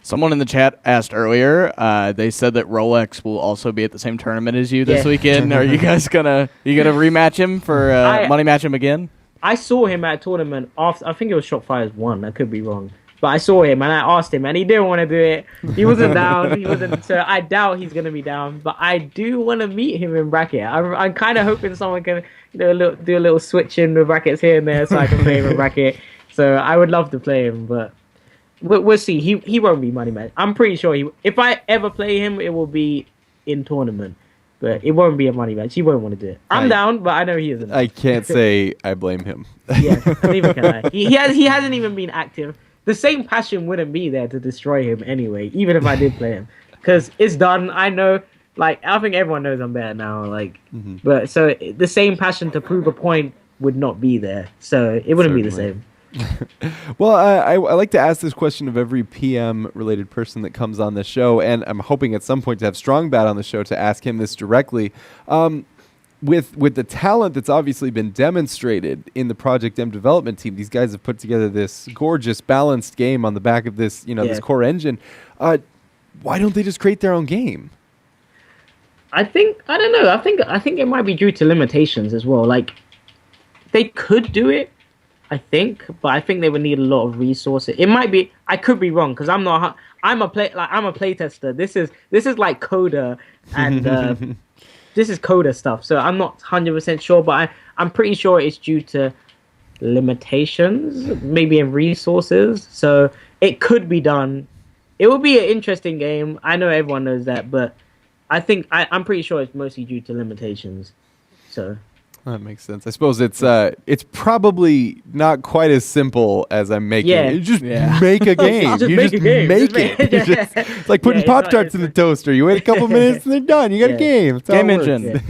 Someone in the chat asked earlier. They said that Rolex will also be at the same tournament as you this weekend. Are you guys gonna rematch him for money match him again? I saw him at a tournament after. I think it was Shot Fires 1. I could be wrong, but I saw him and I asked him, and he didn't want to do it. He wasn't down. He wasn't. So I doubt he's gonna be down. But I do want to meet him in bracket. I'm kind of hoping someone can do a little switch in the brackets here and there, so I can play him in bracket. So I would love to play him, but we'll see. He won't be money match. I'm pretty sure if I ever play him, it will be in tournament. But it won't be a money match. He won't want to do it. I'm down, but I know he isn't. I can't say I blame him. Yeah, neither can I. He hasn't even been active. The same passion wouldn't be there to destroy him anyway, even if I did play him. Because it's done. I know, like, I think everyone knows I'm better now. Like, but so the same passion to prove a point would not be there. So it wouldn't be the same. Well, I like to ask this question of every PM-related person that comes on the show, and I'm hoping at some point to have Strongbat on the show to ask him this directly. With the talent that's obviously been demonstrated in the Project M development team, these guys have put together this gorgeous, balanced game on the back of this, this core engine. Why don't they just create their own game? I don't know. I think it might be due to limitations as well. Like, they could do it, I think, but I think they would need a lot of resources. It might be. I could be wrong because I'm not. I'm a play tester. This is like Coda and this is Coda stuff. So I'm not 100% sure, but I'm pretty sure it's due to limitations, maybe in resources. So it could be done. It would be an interesting game. I know everyone knows that, but I think I'm pretty sure it's mostly due to limitations. So. That makes sense. I suppose it's probably not quite as simple as I'm making it. You just make a game. Just you make just a game. make it. It's like putting Pop-Tarts in the toaster. You wait a couple minutes and they're done. You got a game. That's game how it engine.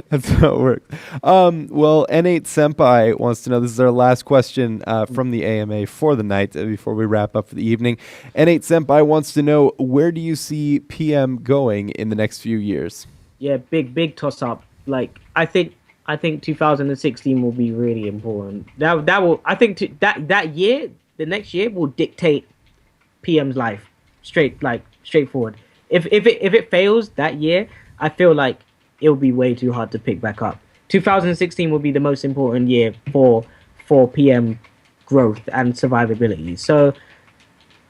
That's how it works. Well, N8 Senpai wants to know, this is our last question from the AMA for the night before we wrap up for the evening. N8 Senpai wants to know, where do you see PM going in the next few years? Yeah, big toss up. Like, I think 2016 will be really important. That will, I think, that year, the next year will dictate PM's life straightforward. If it fails that year, I feel like it will be way too hard to pick back up. 2016 will be the most important year for PM growth and survivability. So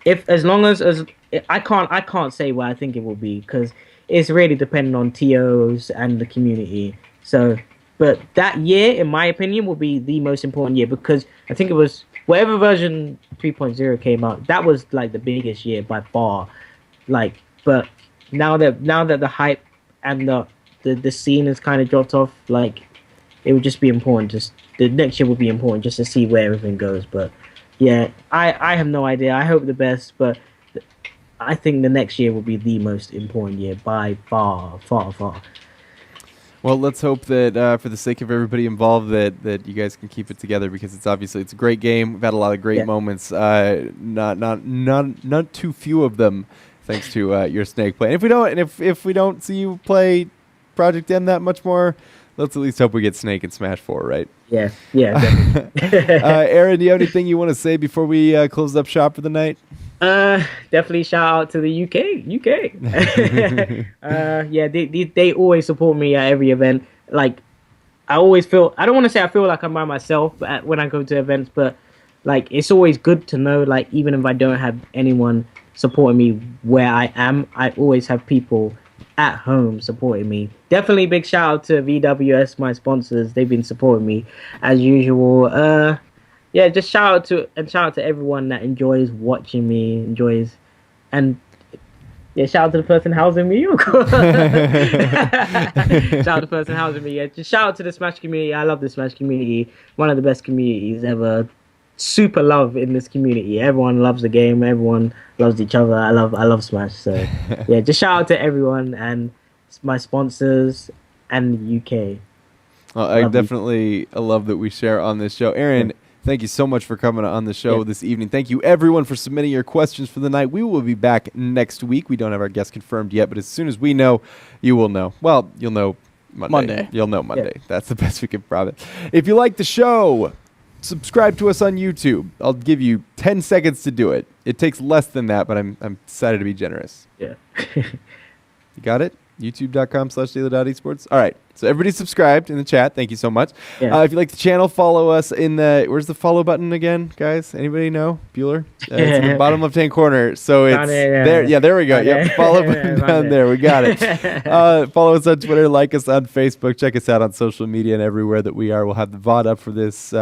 as long as I can't say what I think it will be, because it's really dependent on TOs and the community. So, but that year, in my opinion, will be the most important year, because I think it was whatever version 3.0 came out, that was like the biggest year by far. Like, but now that the hype and the scene has kind of dropped off, like, it would just be important. Just the next year would be important just to see where everything goes. But yeah, I have no idea. I hope the best, but I think the next year will be the most important year by far. Well, let's hope that for the sake of everybody involved that you guys can keep it together, because it's a great game. We've had a lot of great moments. Not too few of them, thanks to your Snake play. And if we don't see you play Project M that much more, let's at least hope we get Snake in Smash 4, right? Yeah, definitely. Aaron, do you have anything you want to say before we close up shop for the night? Definitely shout out to the UK. Yeah, they always support me at every event. Like, I always feel, I don't want to say I feel like I'm by myself when I go to events, but like, it's always good to know, like, even if I don't have anyone supporting me where I am, I always have people at home supporting me. Definitely big shout out to VWS, my sponsors. They've been supporting me as usual. Yeah, just shout out to everyone that enjoys watching me, and yeah, shout out to the person housing me. Shout out to the person housing me. Yeah, just shout out to the Smash community. I love the Smash community. One of the best communities ever super love in this community. Everyone loves the game. Everyone loves each other. I love Smash. So yeah, just shout out to everyone and my sponsors and the UK. Well, I definitely love that we share on this show. Aaron, thank you so much for coming on the show this evening. Thank you, everyone, for submitting your questions for the night. We will be back next week. We don't have our guest confirmed yet, but as soon as we know, you will know. Well, you'll know Monday. You'll know Monday. Yeah. That's the best we can promise. If you like the show, subscribe to us on YouTube. I'll give you 10 seconds to do it. It takes less than that, but I'm excited to be generous. Yeah. You got it? youtube.com/daily.esports. All right. So everybody subscribed in the chat. Thank you so much. Yeah. If you like the channel, follow us in the, where's the follow button again, guys? Anybody know? Bueller? It's in the bottom left-hand corner. So it's there. Yeah, there we go. Yep. Follow button down there. We got it. Follow us on Twitter. Like us on Facebook. Check us out on social media and everywhere that we are. We'll have the VOD up for this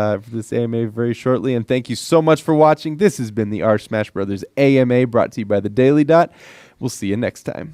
AMA very shortly. And thank you so much for watching. This has been the R Smash Brothers AMA brought to you by The Daily Dot. We'll see you next time.